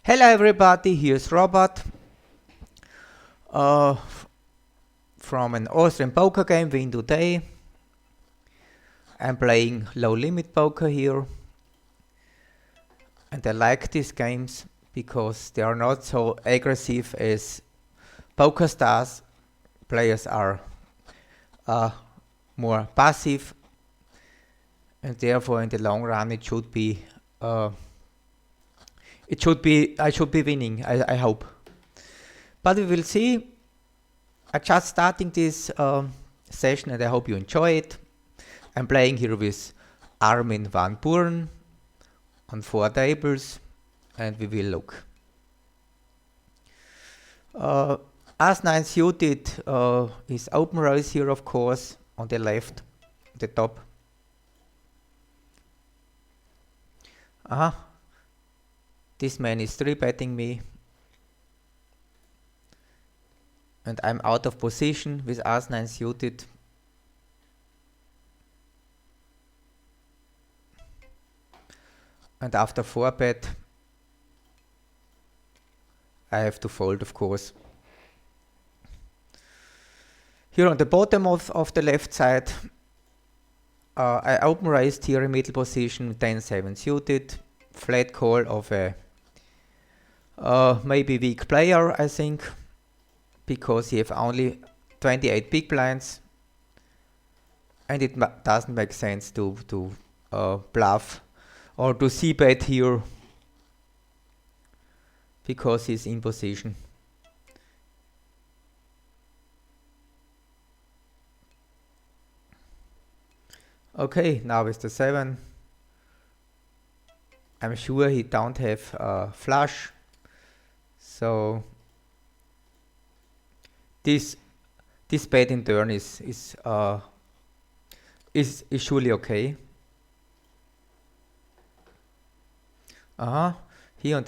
Hello everybody, here's Robert uh, from an Austrian poker game, Win Today. I'm playing low limit poker here, and I like these games because they are not so aggressive as Poker Stars. Players are more passive, and therefore in the long run I should be winning, I hope. But we will see. I'm just starting this session and I hope you enjoy it. I'm playing here with Armin van Buuren on 4 tables, and we will look. As9 suited is open race here, of course, on the left, the top. This man is 3-betting me. And I'm out of position with As9 suited. And after 4-bet, I have to fold, of course. Here on the bottom of the left side, I open raised here in middle position, 10-7 suited, flat call of a maybe weak player, I think, because he have only 28 big blinds, and it doesn't make sense to bluff or to c-bet here because he's in position. Okay, now with the 7. I'm sure he don't have flush, so this bet in turn is surely okay. Here on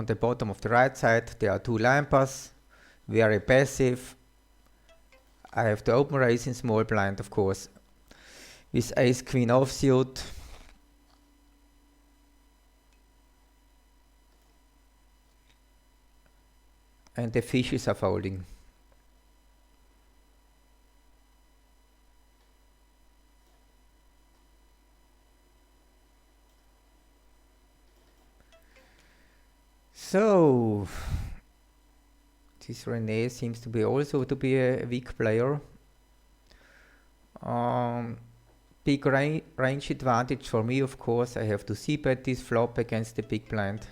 the bottom of the right side there are 2 lampers, very passive. I have to open raise in small blind, of course, with ace queen offsuit. And the fishes are folding. So this René seems to be also a weak player. Big range advantage for me, of course. I have to c-bet this flop against the big blind.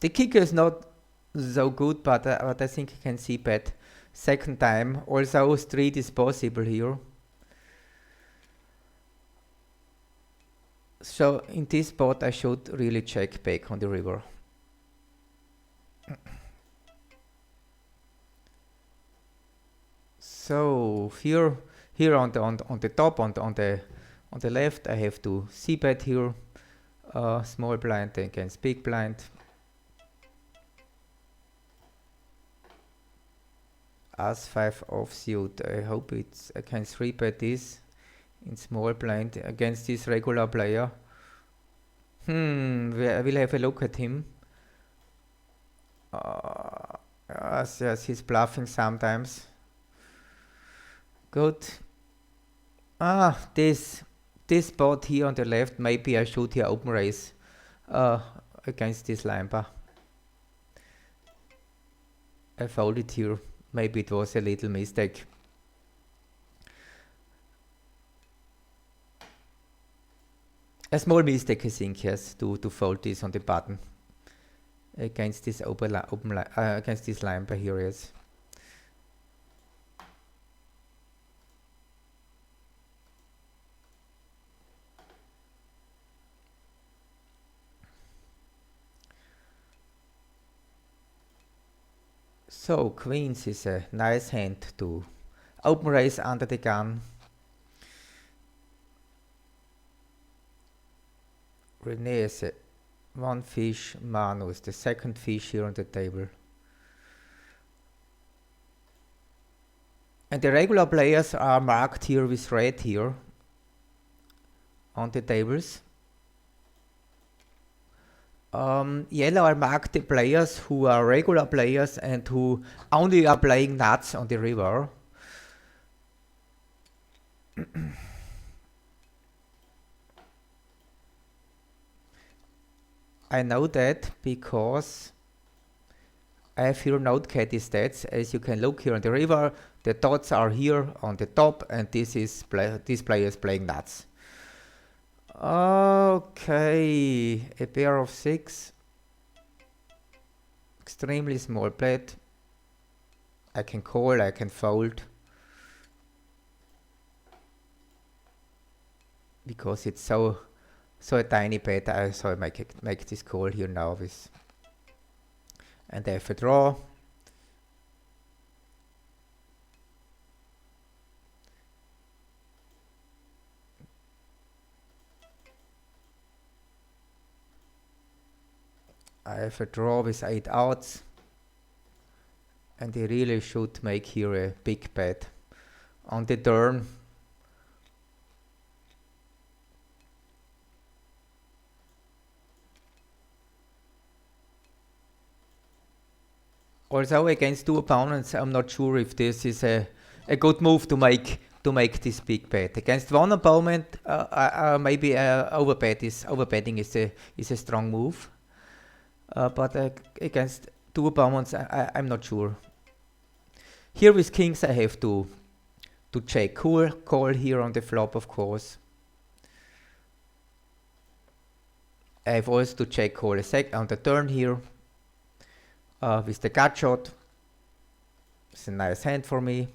The kicker is not so good, but I think I can c-bet second time. Also street is possible here. So in this spot I should really check back on the river. So here on the top on the left I have to c-bet here, small blind against big blind. As5 offsuit. I hope I can 3-bet this in small blind against this regular player. I will have a look at him. Yes, he's bluffing sometimes. Good. This spot here on the left, maybe I should here open raise against this lamper. I folded here. Maybe it was a little mistake. A small mistake, I think, yes, to fold this on the button against this against this lamper here, yes. So queens is a nice hand to open raise under the gun. René is a 1 fish, Manu is the second fish here on the table. And the regular players are marked here with red here. on the tables. Yellow I mark the players who are regular players and who only are playing nuts on the river. I know that because I have here node caddy stats. As you can look here on the river, the dots are here on the top, and this player is playing nuts. Okay, a pair of 6. Extremely small bet. I can call, I can fold. Because it's so a tiny bet, so I make this call here now with, and I have a draw. I have a draw with 8 outs, and I really should make here a big bet on the turn. Also against 2 opponents, I'm not sure if this is a good move to make this big bet. Against 1 opponent, maybe overbetting is a strong move. But against 2 opponents, I'm not sure. Here with kings, I have to check call here on the flop, of course. I have also to check call on the turn here. With the gut shot. It's a nice hand for me.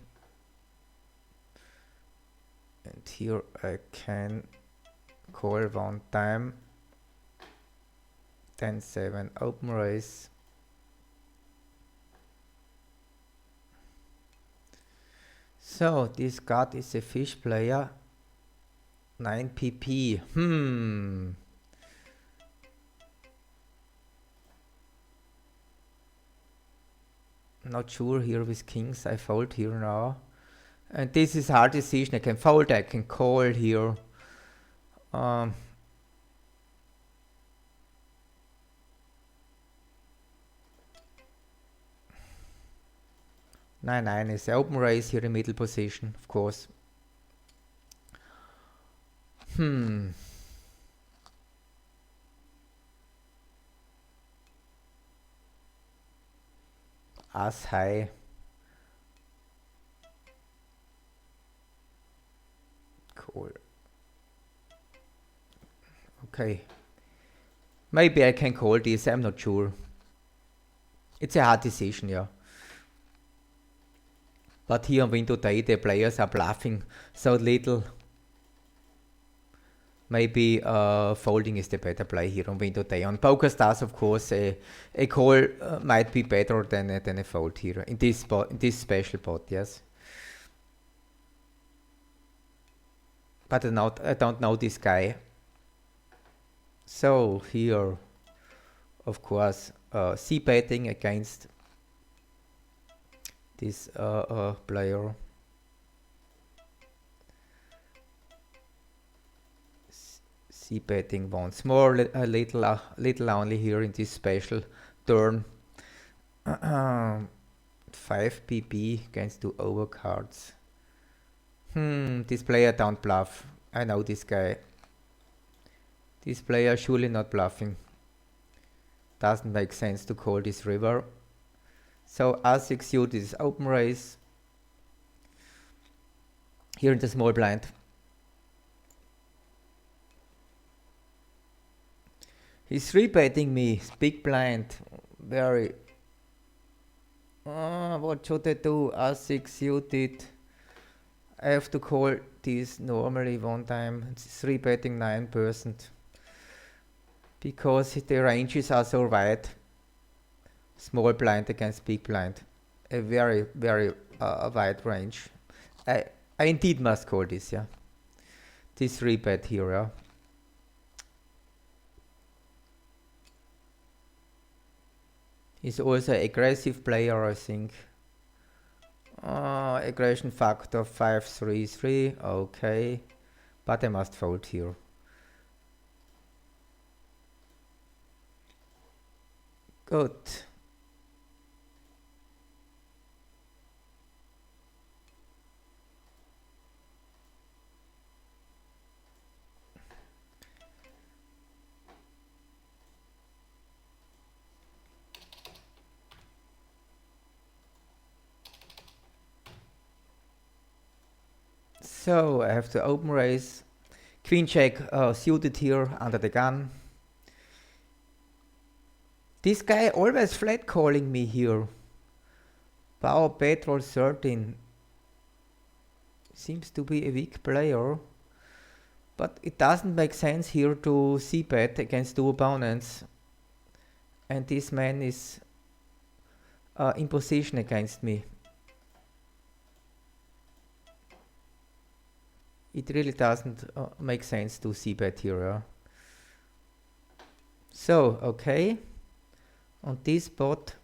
And here I can call 1 time. 10-7 open raise. So this gut is a fish player. 9 pp. Not sure here with kings. I fold here now. And this is hard decision. I can fold, I can call here. 9-9 is the open raise here in middle position, of course. As high. Cool. Okay. Maybe I can call this, I'm not sure. It's a hard decision, yeah. But here on window day, the players are bluffing so little. Maybe folding is the better play here on window day. On poker stars, of course, a call might be better than a fold here in this spot, in this special pot, yes. But I don't know this guy. So here, of course, c-betting against this player. C-betting once more, a little only here in this special turn. 5 pp against 2 overcards. This player don't bluff. I know this guy. This player surely not bluffing. Doesn't make sense to call this river. So as6 suit is open raise. Here in the small blind. He's 3-betting me, big blind, very. What should I do? As6 suited. I have to call this normally 1 time. It's 3-betting 9%. Because the ranges are so wide. Small blind against big blind. A very, very wide range. I indeed must call this, yeah. This 3-bet here, yeah. He's also an aggressive player, I think. Aggression factor 533, okay. But I must fold here. Good. So I have to open raise. Queen check suited here under the gun. This guy always flat calling me here. Power petrol 13. Seems to be a weak player. But it doesn't make sense here to c-bet against two opponents. And this man is in position against me. It really doesn't make sense to c-bet here. So, okay. On this spot,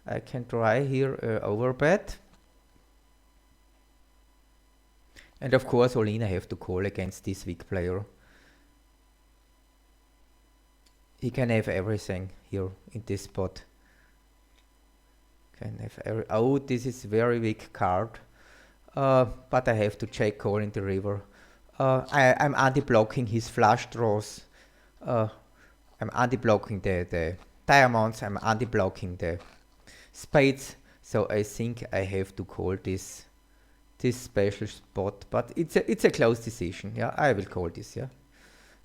I can try here overbet. And of course, all in I have to call against this weak player. He can have everything here in this spot. Can have oh, this is very weak card. But I have to check call in the river. I'm anti-blocking his flush draws. I'm anti-blocking the diamonds. I'm anti-blocking the spades. So I think I have to call this special spot. But it's a close decision. Yeah, I will call this. Yeah.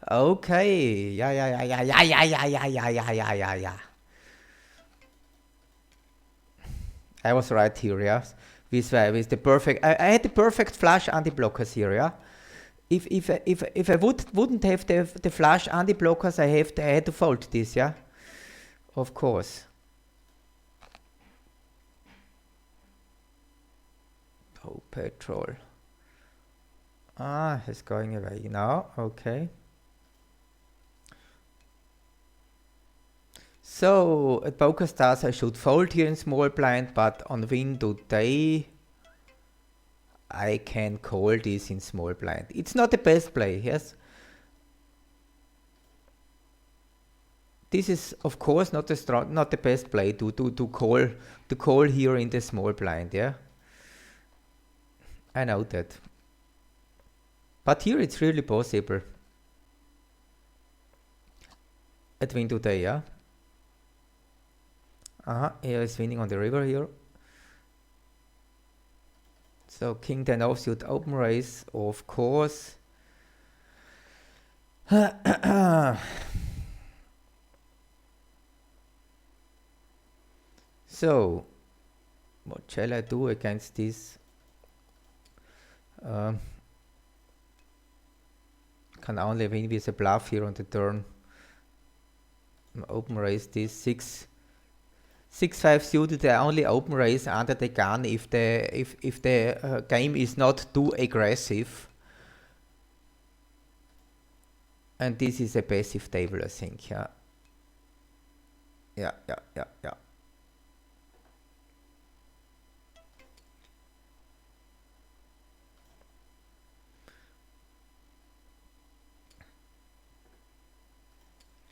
Okay. Yeah. I was right here. Yeah. With the perfect, I had the perfect flush anti-blockers here, yeah. If I wouldn't have the flush anti-blockers, I had to fold this, yeah. Of course. Oh, petrol. Ah, it's going away now. Okay. So at Poker Stars I should fold here in small blind, but on win today I can call this in small blind. It's not the best play, yes. This is of course not the best play to call here in the small blind, yeah. I know that. But here it's really possible. At win today, yeah. Here is winning on the river here. So king 10 offsuit open raise, of course. So what shall I do against this? Can only win with a bluff here on the turn. Open raise this 6-5 suited. I only open raise under the gun if the game is not too aggressive. And this is a passive table, I think. Yeah.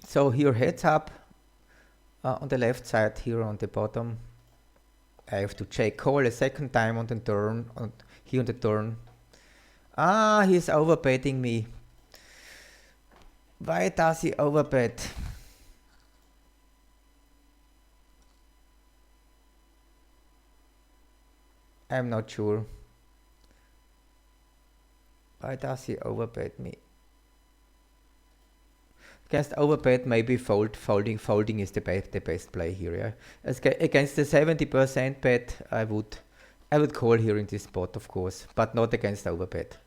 So here heads up. On the left side here on the bottom, I have to check call a second time on the turn. Here on the turn, he's overbetting me. Why does he overbet? I'm not sure. Why does he overbet me? Against overbet, maybe folding is the best play here. Yeah. Against the 70% bet, I would call here in this spot, of course, but not against overbet.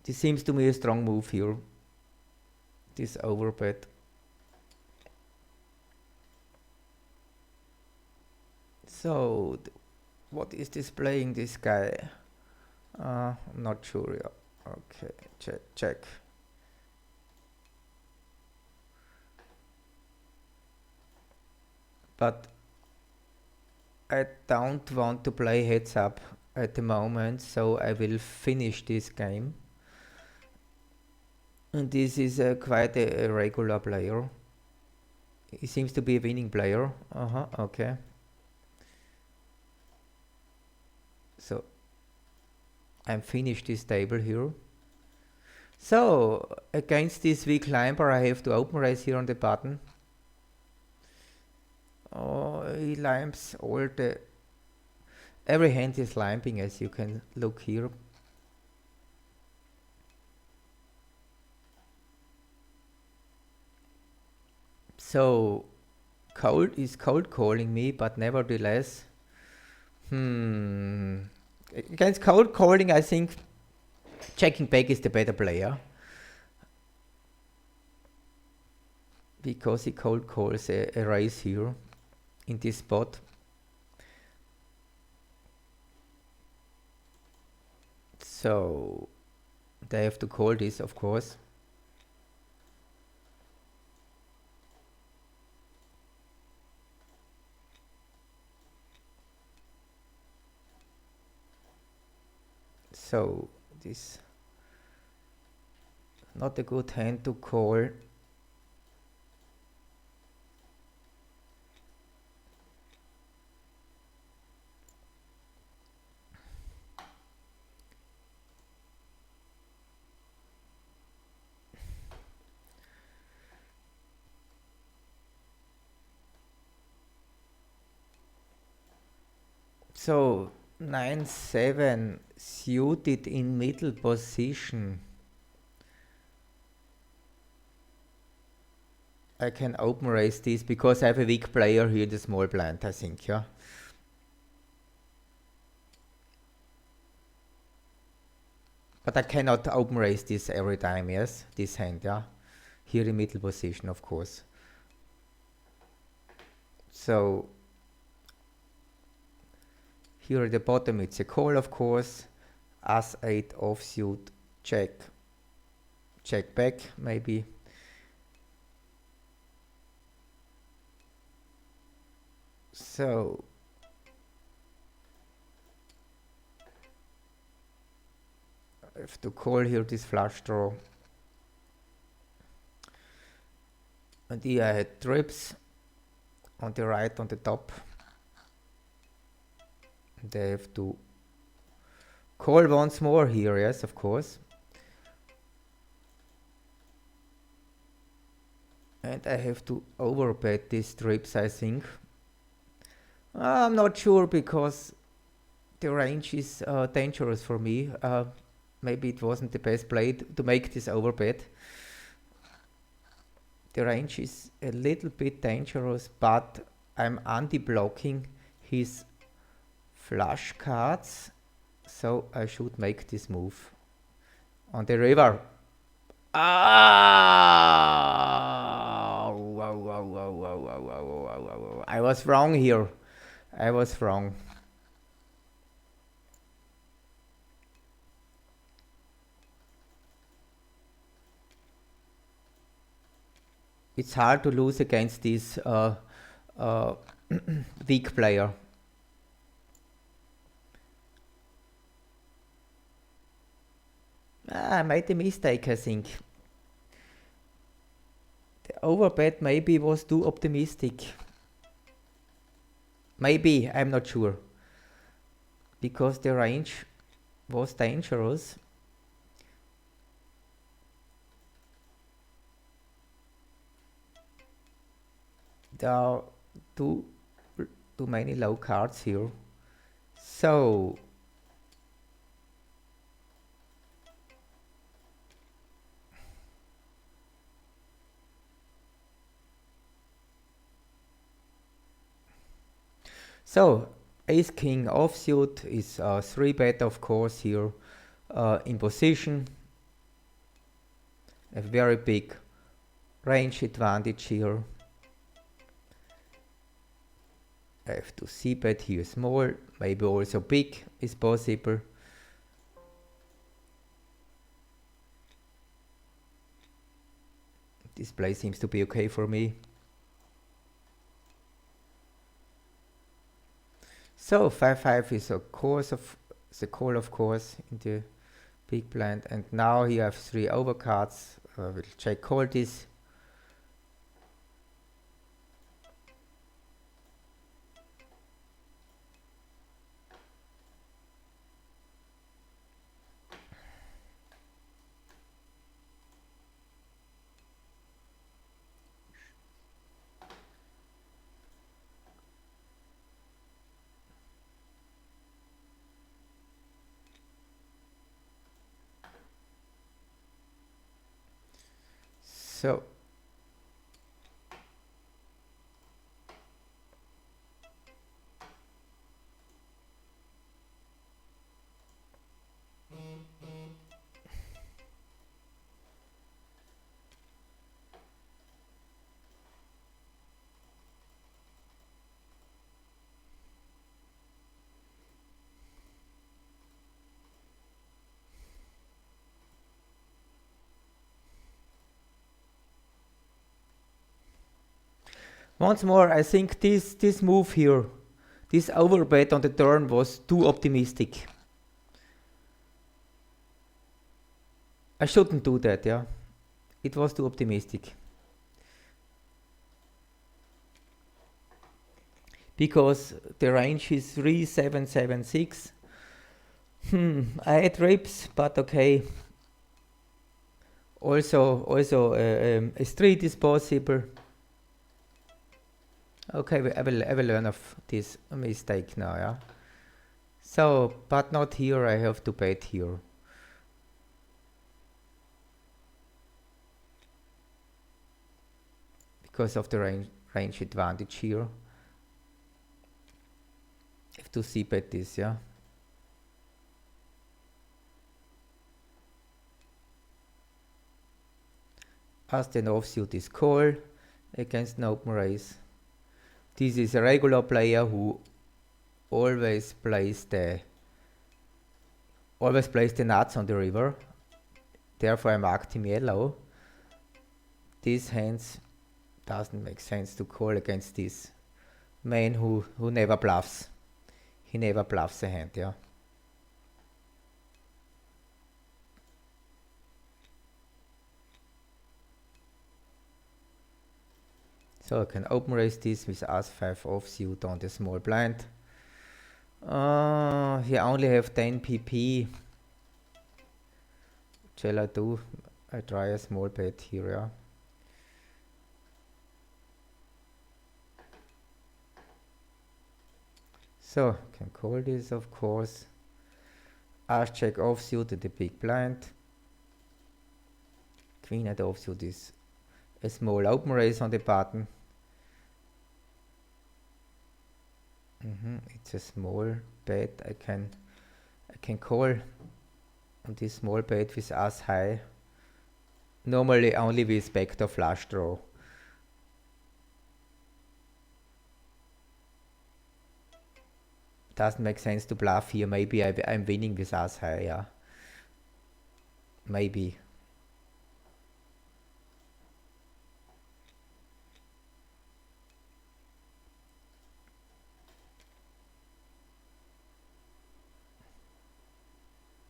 This seems to me a strong move here. This overbet. So, what is displaying this guy? I'm not sure. Yeah. Okay, check. But I don't want to play heads up at the moment, so I will finish this game. And this is quite a regular player. He seems to be a winning player. Okay. So I'm finished this table here. So against this weak climber, I have to open raise here on the button. Oh, he limps all the... Every hand is limping, as you can look here. So cold is cold calling me, but nevertheless, against cold calling, I think checking back is the better player, because he cold calls a raise here in this spot. So they have to call this, of course. So this not a good hand to call. So 9-7 suited in middle position. I can open raise this because I have a weak player here in the small blind, I think, yeah. But I cannot open raise this every time, yes, this hand, yeah. Here in middle position, of course. So here at the bottom it's a call, of course. As-8 offsuit, check back, maybe. So I have to call here this flush draw. And here I had trips on the right, on the top. They have to call once more here, yes, of course. And I have to overbet these trips, I think. I'm not sure, because the range is dangerous for me. Maybe it wasn't the best play to make this overbet. The range is a little bit dangerous, but I'm anti-blocking his flush cards, so I should make this move on the river. I was wrong here. I was wrong. It's hard to lose against this weak player. I made a mistake, I think. The overbet maybe was too optimistic. Maybe, I'm not sure. Because the range was dangerous. There are too many low cards here. So ace king offsuit is 3-bet, of course, here in position. A very big range advantage here. I have to c-bet here small, maybe also big is possible. This play seems to be okay for me. So 5-5 is a course of the call, of course, in the big blind, and now you have 3 overcards. I will check call this. So once more, I think this move here, this overbet on the turn was too optimistic. I shouldn't do that, yeah. It was too optimistic. Because the range is 3776. I had rips, but okay. Also a street is possible. Okay, I will learn of this mistake now, yeah. So, but not here, I have to bet here. Because of the range advantage here. I have to see bet this, yeah. As the offsuit is call against an open raise. This is a regular player who always plays the nuts on the river. Therefore I marked him yellow. These hands doesn't make sense to call against this man who never bluffs. He never bluffs a hand, yeah. So I can open raise this with As-5 offsuit on the small blind. He only have 10 pp. What shall I do? I try a small bet here, yeah. So can call this, of course. As check offsuit at the big blind. Queen at offsuit is a small open raise on the button. It's a small bet. I can call on this small bet with As high. Normally only with backdoor flush draw. Doesn't make sense to bluff here. Maybe I'm winning with As high, yeah. Maybe.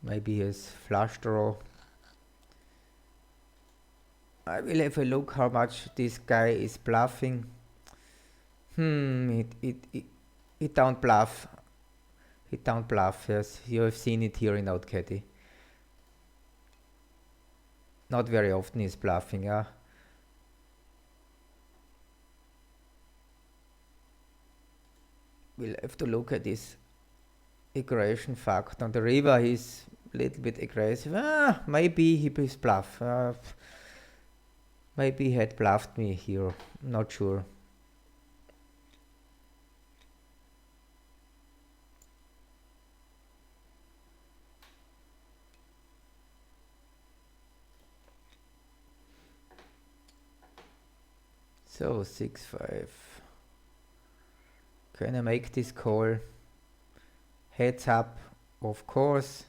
Maybe his flush draw. I will have a look how much this guy is bluffing. He don't bluff. He don't bluff, yes. You have seen it here in Outcaddy. Not very often he's bluffing, yeah. We'll have to look at this aggression factor. On the river he's a little bit aggressive. Maybe he is bluff. Maybe he had bluffed me here. Not sure. So 6-5. Can I make this call? Heads up, of course.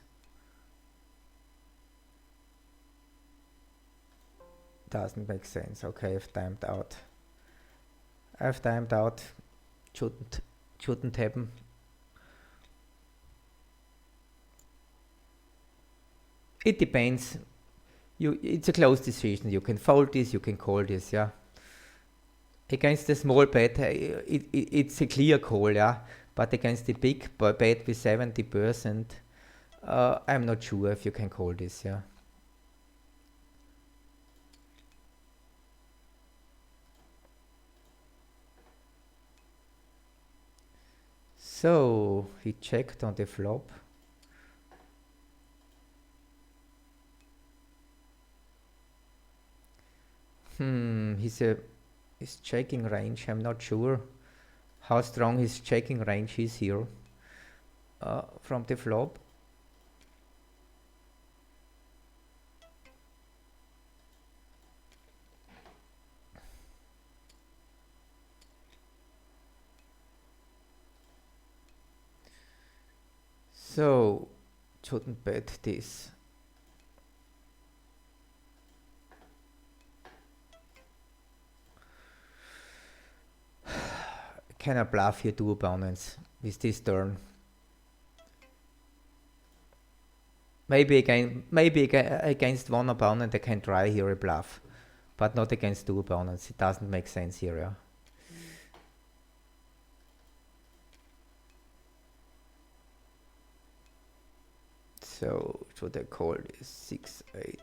Doesn't make sense. Okay, I've timed out. Shouldn't happen. It depends. It's a close decision. You can fold this, you can call this, yeah. Against the small bet, it's a clear call, yeah. But against the big bet with 70%, I'm not sure if you can call this, yeah. So he checked on the flop. his checking range. I'm not sure how strong his checking range is here from the flop. So shouldn't bet this. Can I bluff here 2 opponents with this turn? Maybe against one opponent I can try here a bluff, but not against 2 opponents. It doesn't make sense here. Yeah? So should I call this 6-8?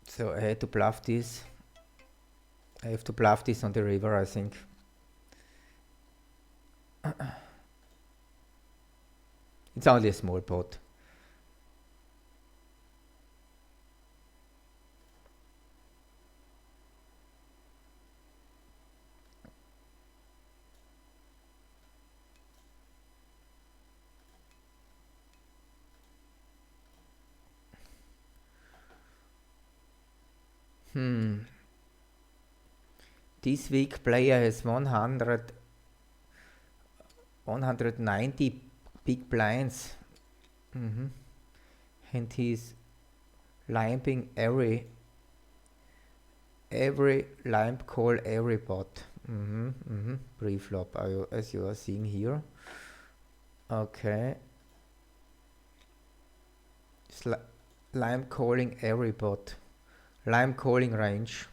So I had to bluff this. I have to bluff this on the river, I think. It's only a small pot. This weak player has 190 big blinds. And he's limping every limp call every pot. Pre-flop, as you are seeing here. Okay. Limp calling every pot. Limp calling range.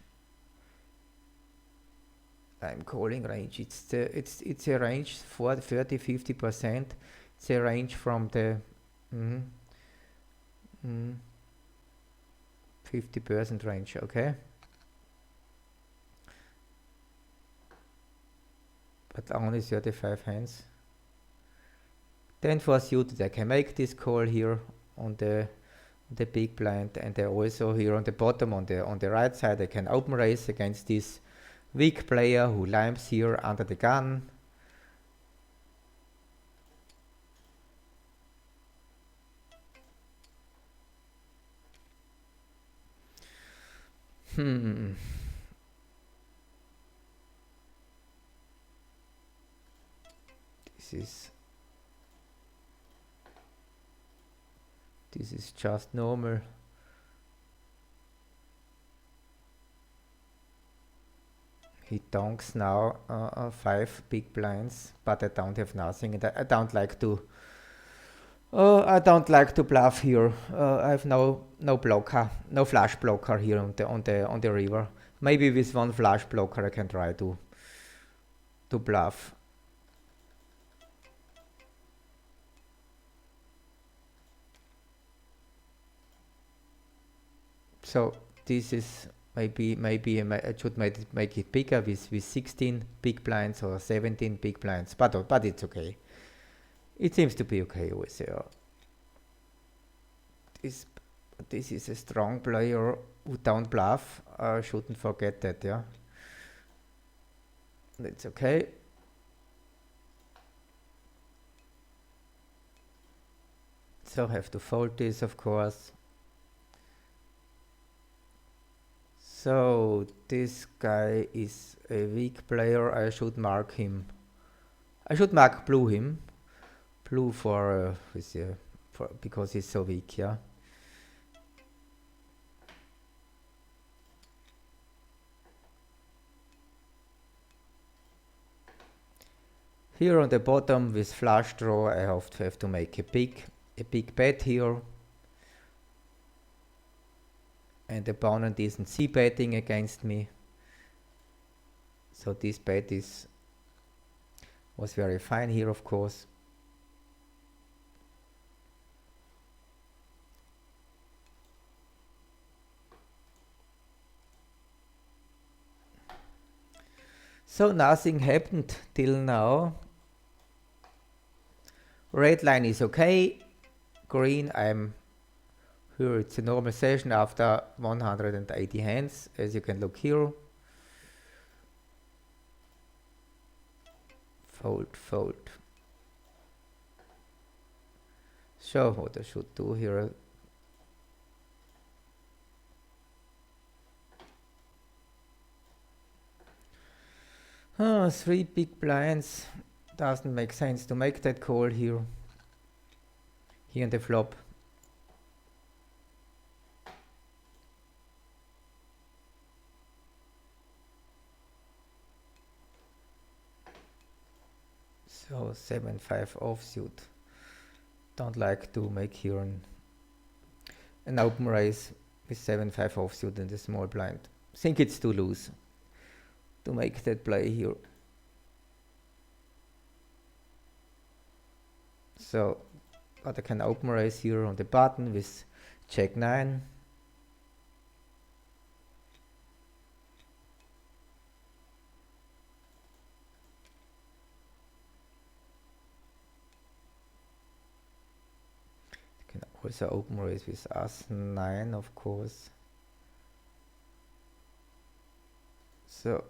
Limp calling range. It's a range for 30-50%. It's a range from the 50% range. Okay. But only 35 hands. Then for suited I can make this call here on the big blind, and also here on the bottom on the right side I can open raise against this weak player who limps here under the gun. This is just normal. He donks now 5 big blinds, but I don't have nothing, and I don't like to. I don't like to bluff here. I have no blocker, no flush blocker here on the river. Maybe with one flush blocker I can try to bluff. So this is maybe I should make it bigger with 16 big blinds or 17 big blinds, but it's okay. It seems to be okay with this is a strong player who don't bluff. I shouldn't forget that, yeah. It's okay. So I have to fold this, of course. So this guy is a weak player. I should mark him. I should mark blue for because he's so weak, yeah. Here on the bottom with flush draw, I have to make a big bet here. And the opponent isn't c-betting against me. So this bet was very fine here, of course. So nothing happened till now. Red line is okay. Green, I'm here. It's a normal session after 180 hands, as you can look here. Fold, fold. So what I should do here. Three big blinds. Doesn't make sense to make that call here. Here on the flop. So 7-5 offsuit. Don't like to make here an open raise with 7-5 offsuit in the small blind. Think it's too loose to make that play here. So, but I can open raise here on the button with Jack 9. Can also open raise with Ace 9, of course. So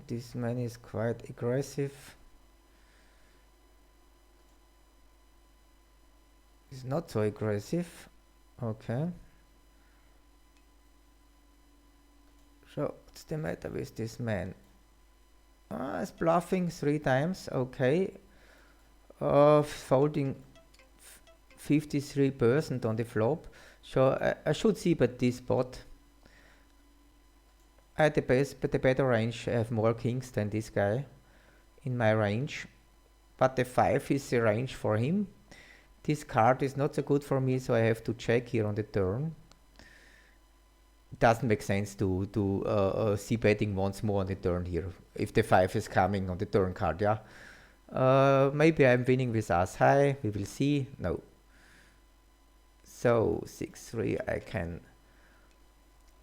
this man is quite aggressive. He's not so aggressive. Okay. So what's the matter with this man? He's bluffing 3 times. Okay. Folding 53% on the flop. So I should see but this spot. At the better range, I have more kings than this guy in my range. But the 5 is the range for him. This card is not so good for me, so I have to check here on the turn. It doesn't make sense to see betting once more on the turn here. If the 5 is coming on the turn card, yeah. Maybe I'm winning with Ace high. We will see. No. So 6-3.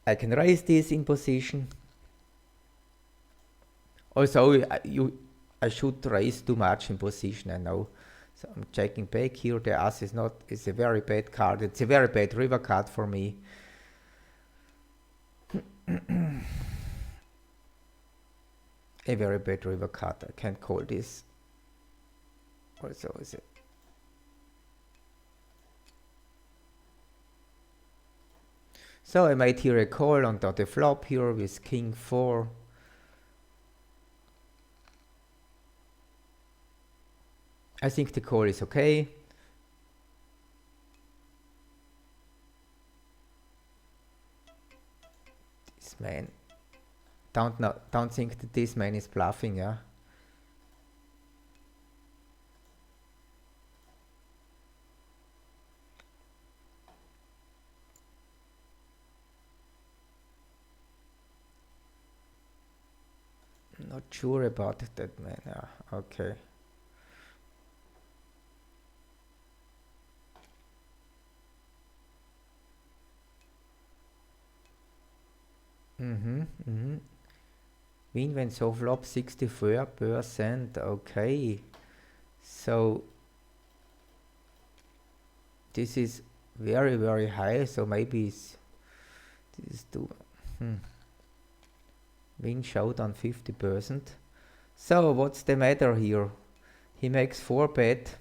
I can raise this in position. Also, I should raise too much in position. I know. So I'm checking back here. The Ace is a very bad card. It's a very bad river card for me. A very bad river card. I can't call this. Also is it? So I made here a call on the flop here with King 4. I think the call is okay. This man, don't think that this man is bluffing, yeah. Not sure about that man, yeah. Okay. Win when so flop 64%. Okay. So this is very, very high. So maybe this is too. Win showdown 50%. So what's the matter here? He makes 4 bet.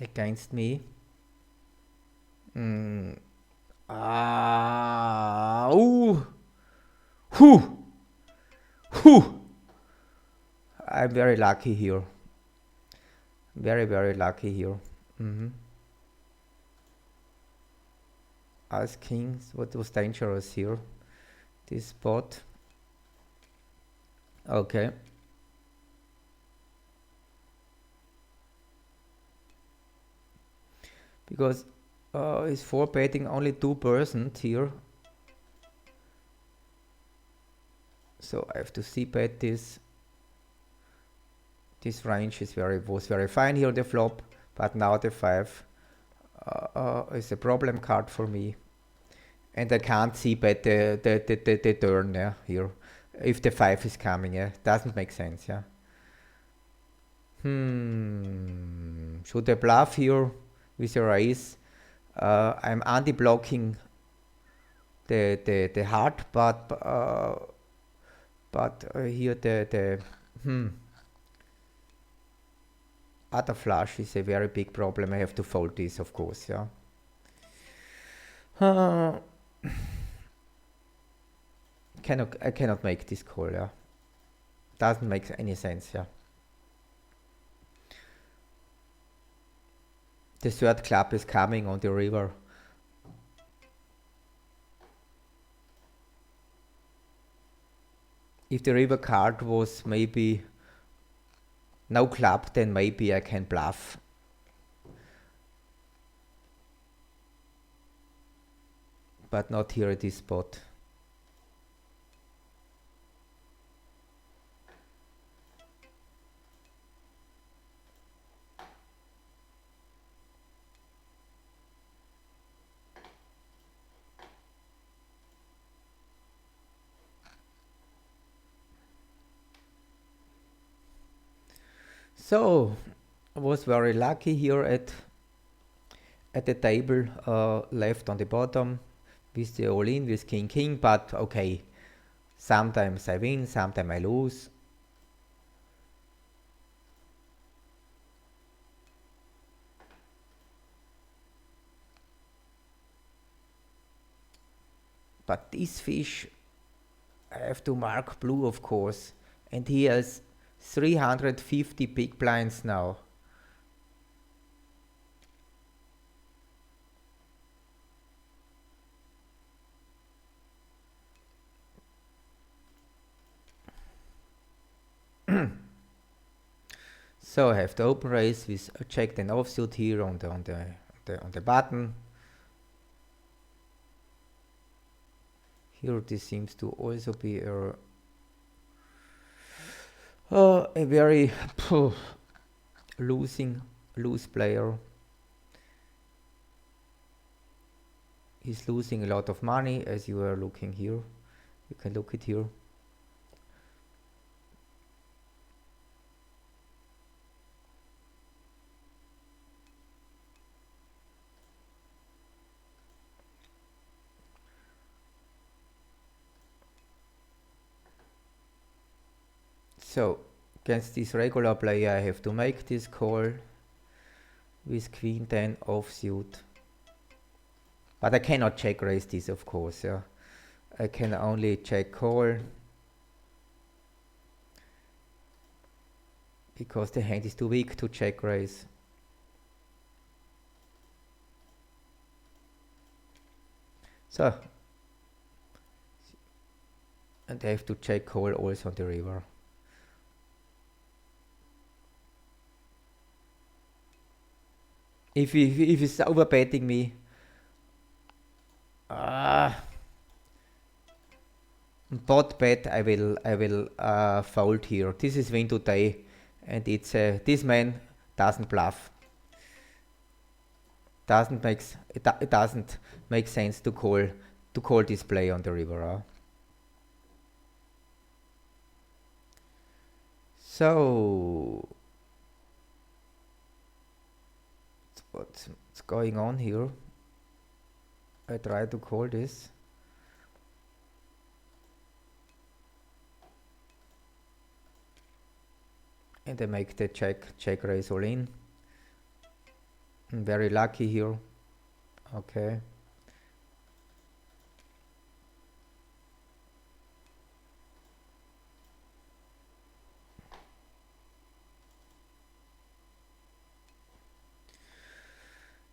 Against me. I'm very lucky here. Very, very lucky here. Ace kings. What was dangerous here? This spot. Okay. Because he's 4 betting only 2% here. So I have to see bet this. This range is was very fine here on the flop, but now the 5 is a problem card for me. And I can't see but the turn, yeah, here. If the 5 is coming, yeah, doesn't make sense, yeah. Should I bluff here with a raise? I'm anti-blocking the heart, but here the other flush is a very big problem. I have to fold this, of course, yeah. I cannot make this call, yeah. Doesn't make any sense, yeah. The third club is coming on the river. If the river card was maybe no club, then maybe I can bluff. But not here at this spot. So I was very lucky here at the table, left on the bottom with the all-in with king, but okay, sometimes I win, sometimes I lose. But this fish, I have to mark blue, of course, and he has 350 big blinds now. So I have the open raise with a checked and offsuit here on the button. Here this seems to also be a very loose player. He's losing a lot of money, as you are looking here. You can look it here. So against this regular player, I have to make this call with queen 10 offsuit. But I cannot check raise this, of course. Yeah, I can only check call because the hand is too weak to check raise. So, and I have to check call also on the river. If he's overbetting me, bot bet, I will fold here. This is win today, and it's this man doesn't bluff. It doesn't make sense to call this play on the river. So what's going on here? I try to call this. And I make the check raise all in. I'm very lucky here. Okay.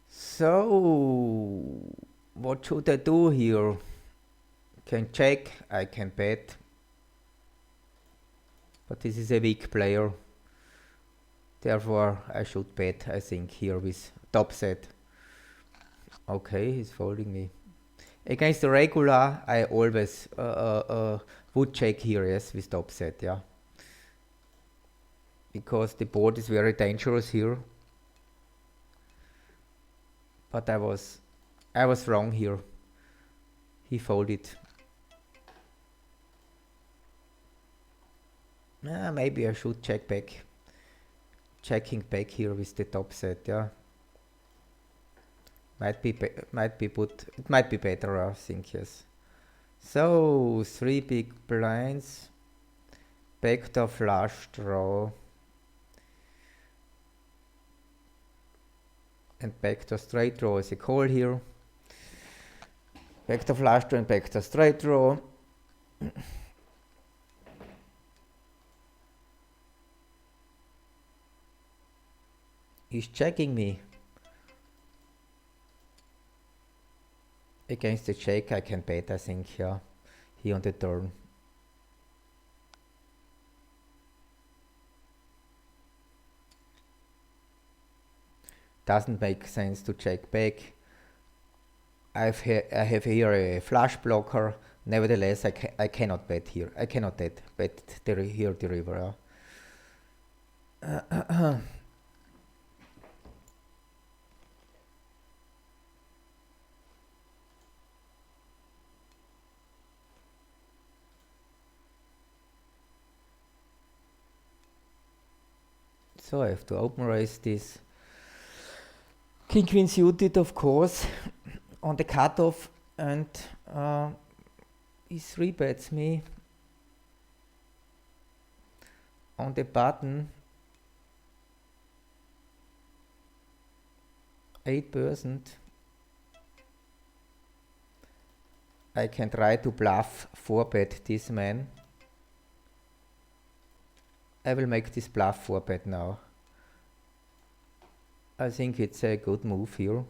So what should I do here? Can check, I can bet. But this is a weak player. Therefore I should bet, I think, here with top set. Okay, he's folding me. Against the regular, I always would check here, yes, with top set, yeah. Because the board is very dangerous here. but I was wrong here. He folded. Maybe I should check back. Checking back here with the top set, yeah. It might be better, I think, yes. So 3 big blinds, backdoor flush draw, and backdoor straight draw is a call here. Backdoor flush draw and backdoor straight draw. He's checking me. Against the check I can bet, I think, yeah, here on the turn. Doesn't make sense to check back. I have here a flush blocker. Nevertheless, I cannot bet here. I cannot bet here the river. Yeah. So I have to open raise this. King Queen suited, of course, on the cutoff, and he 3-bets me on the button 8%. I can try to bluff 4-bet this man. I will make this bluff 4-bet now. I think it's a good move here.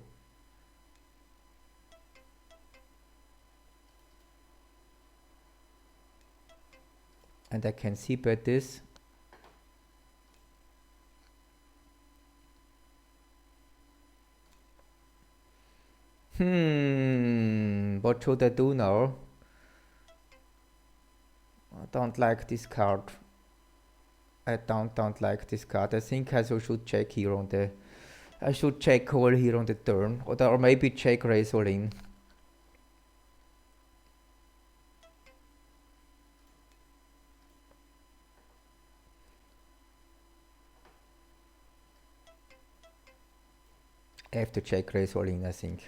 And I can c-bet this. What should I do now? I don't like this card. I don't like this card. I think I should check here on the... I should check call here on the turn. Or maybe check raise all in. I have to check raise all in, I think.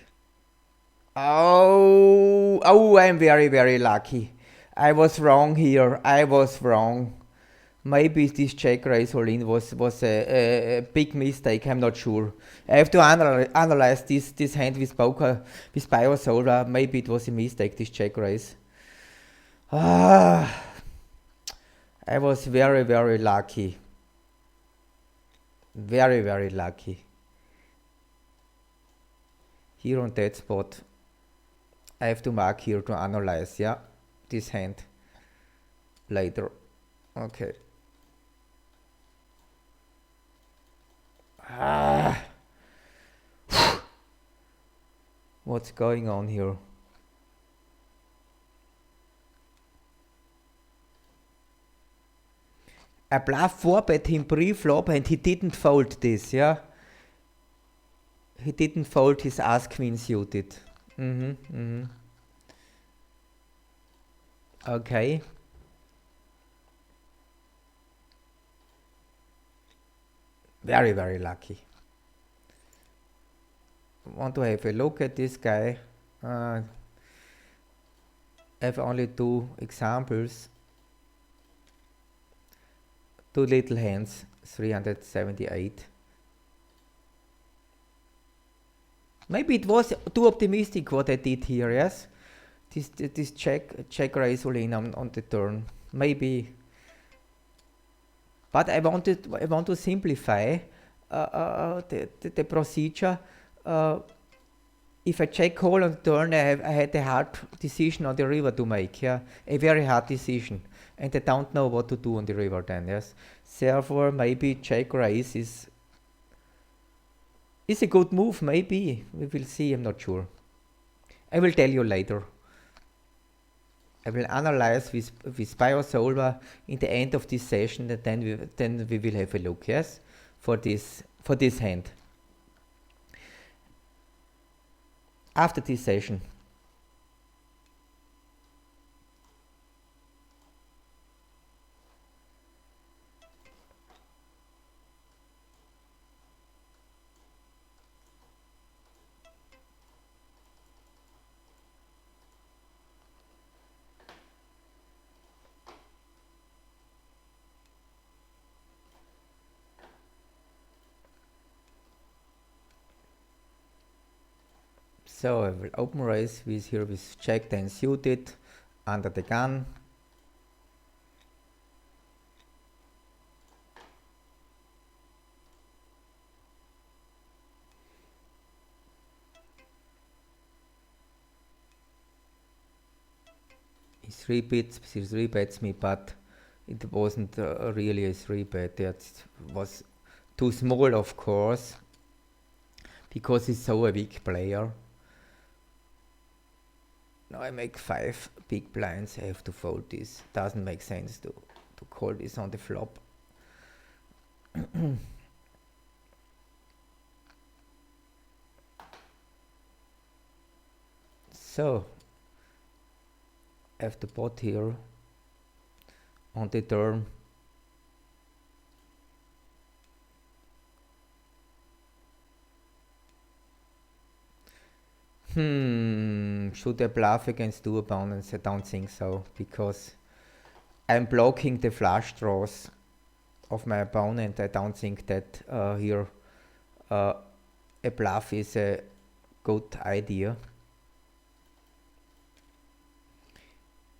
Oh, I'm very, very lucky. I was wrong here. I was wrong. Maybe this check raise all in was a big mistake. I'm not sure. I have to analyze this hand with poker, with Biosolar. Maybe it was a mistake, this check raise. I was very, very lucky. Very, very lucky. Here on that spot, I have to mark here to analyze, yeah, this hand later. Okay. What's going on here? I bluff 4-bet him pre-flop and he didn't fold this, yeah? He didn't fold his Ace-Queen suited. Okay. Very, very lucky. Want to have a look at this guy. I have only 2 examples. 2 little hands, 378. Maybe it was too optimistic what I did here, yes? This check raise all in on the turn. Maybe. But I want to simplify the procedure. If I check call on the turn, I had a hard decision on the river to make, yeah? A very hard decision. And I don't know what to do on the river then, yes? Therefore, maybe check raise is a good move, maybe. We will see, I'm not sure. I will tell you later. I will analyze with Biosolar in the end of this session, and then we will have a look, yes, for this hand. after this session. So I will open raise with here with checked and suited under the gun. He 3-bets me, but it wasn't really a 3-bet. That was too small, of course, because he's so a weak player. Now I make 5 big blinds. I have to fold this. Doesn't make sense to call this on the flop. So I have the pot here on the turn. Should I bluff against 2 opponents? I don't think so, because I'm blocking the flush draws of my opponent. I don't think that here a bluff is a good idea.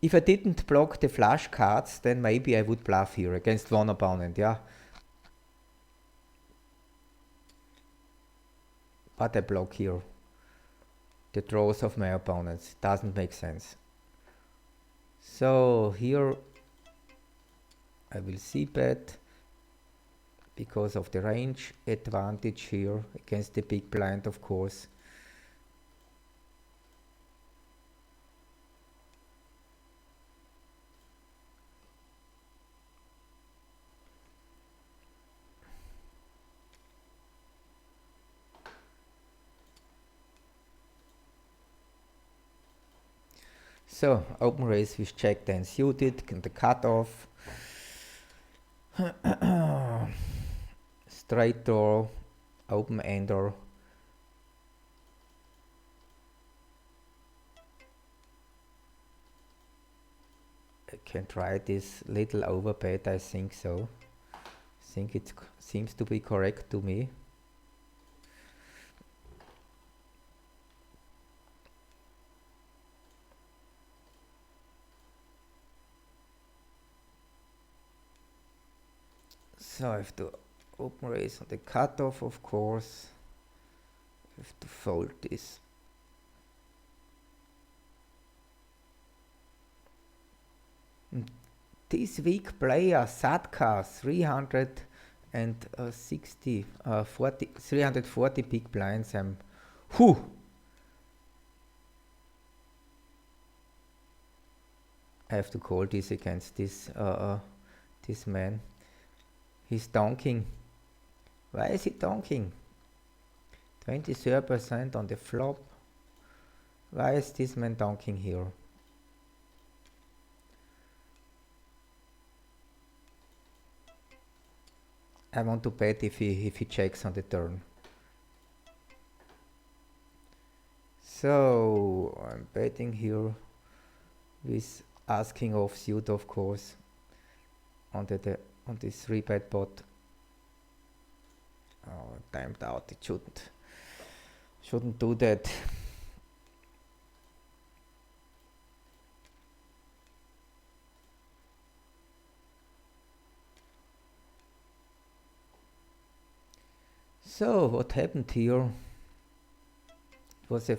If I didn't block the flush cards, then maybe I would bluff here against 1 opponent, yeah. But I block here the draws of my opponents. Doesn't make sense. So here I will c-bet because of the range advantage here against the big blind, of course. So open raise with check then suited, the cutoff, straight draw, open ender, I can try this little overbet. I think so. I think it seems to be correct to me. So I have to open raise on the cutoff, of course. I have to fold this. This weak player, Sadka, 340 big blinds. I have to call this against this man. He's donking. Why is he donking? 23% on the flop. Why is this man donking here? I want to bet if he checks on the turn. So I'm betting here with asking offsuit, of course, on this 3-bet pot. Oh, timed out. It shouldn't do that. So what happened here? Was a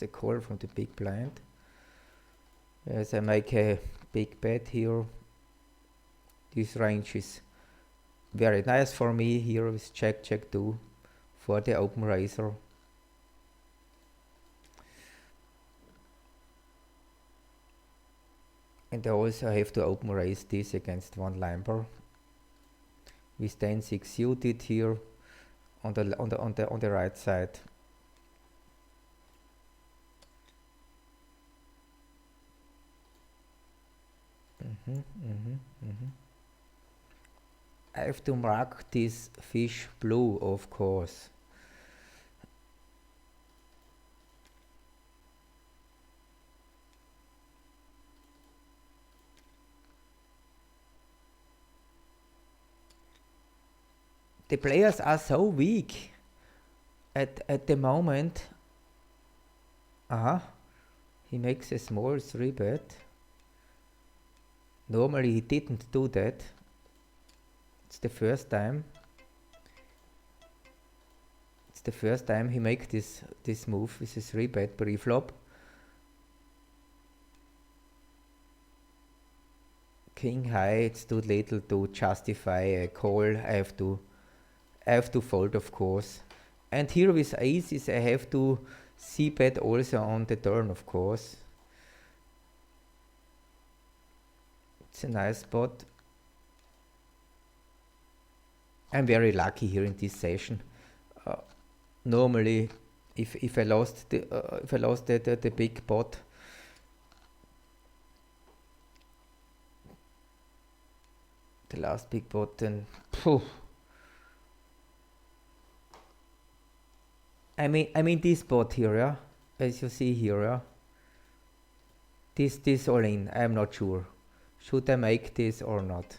call from the big blind. As I make a big bet here. This range is very nice for me here with check 2 for the open raiser. And I also have to open raise this against 1 limber with 10-6 suited here on the right side. I have to mark this fish blue, of course. The players are so weak at the moment. He makes a small 3-bet. Normally he didn't do that. It's the first time. It's the first time he makes this move with a 3-bet pre-flop. King high, it's too little to justify a call. I have to fold, of course. And here with aces I have to c-bet also on the turn, of course. It's a nice spot. I'm very lucky here in this session. Normally, if I lost the big pot, the last big pot, then I mean this spot here, yeah, as you see here, yeah. This all in. I'm not sure. Should I make this or not?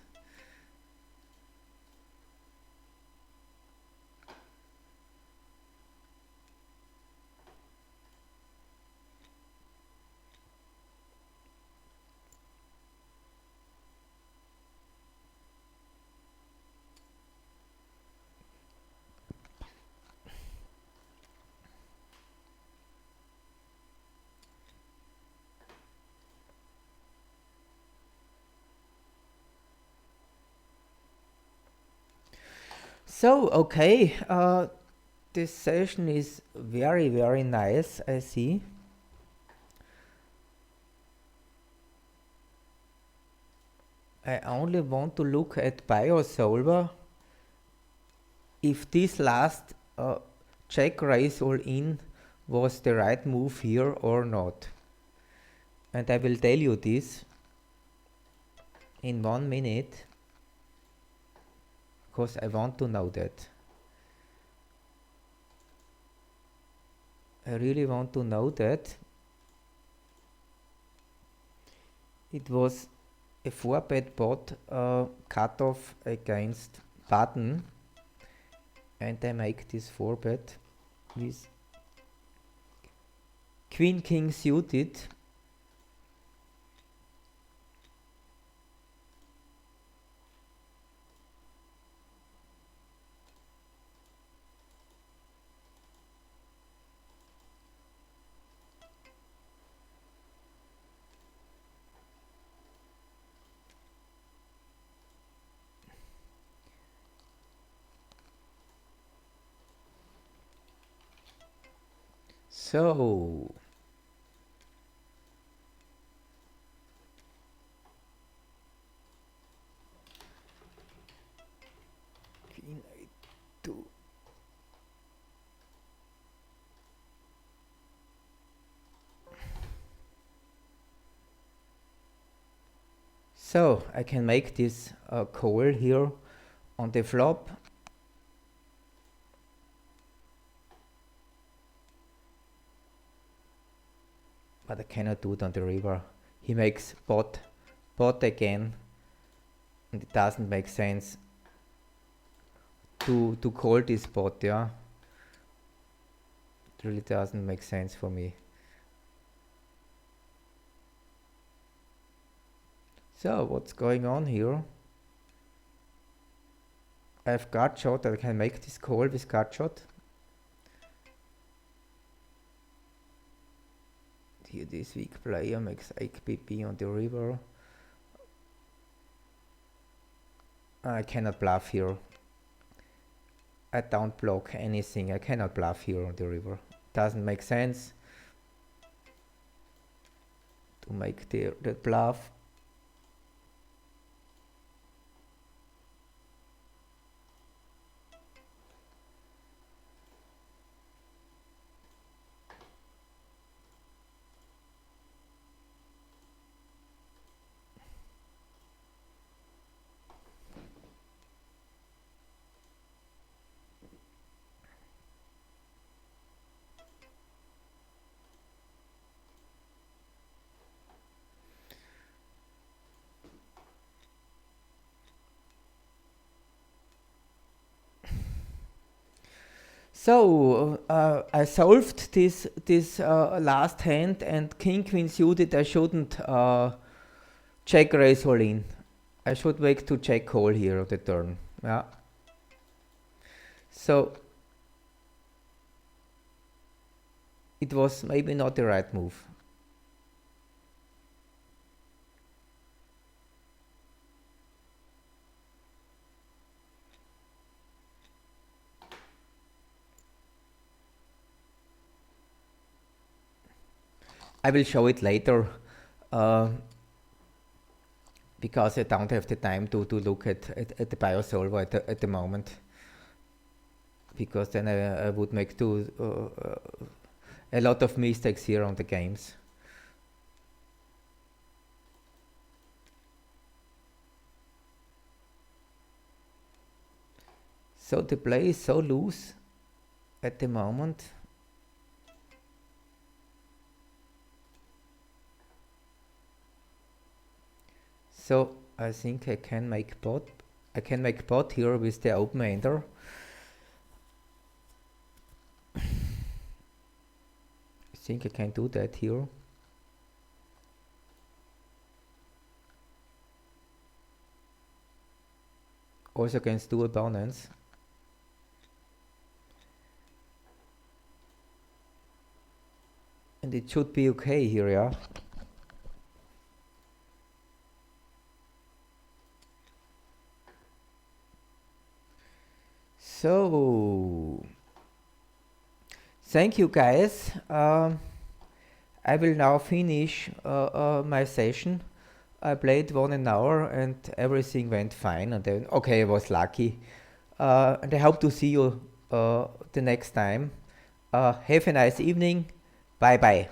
So, okay, this session is very, very nice, I see. I only want to look at BioSolver if this last check raise all in was the right move here or not. And I will tell you this in 1 minute, because I want to know that. I really want to know that. It was a 4-bet pot cutoff against button, and I make this 4-bet with Queen King suited. So Queen A2. So I can make this call here on the flop. But I cannot do it on the river. He makes pot again, and it doesn't make sense to call this pot, yeah. It really doesn't make sense for me. So what's going on here? I have gut shot. I can make this call with gut shot. Here this weak player makes 8 pp on the river. I cannot bluff here. I don't block anything. I cannot bluff here on the river. Doesn't make sense to make the bluff. So I solved this last hand, and king queen suited. I shouldn't check raise all in. I should wait to check call here on the turn. Yeah. So it was maybe not the right move. I will show it later because I don't have the time to look at the biosolver at the moment, because then I would make a lot of mistakes here on the games. So the play is so loose at the moment. So I think I can make pot. I can make pot here with the open-ender. I think I can do that here. Also against two opponents. And it should be okay here, yeah. So, thank you guys. I will now finish my session. I played 1 hour and everything went fine. And then, okay, I was lucky. And I hope to see you the next time. Have a nice evening. Bye bye.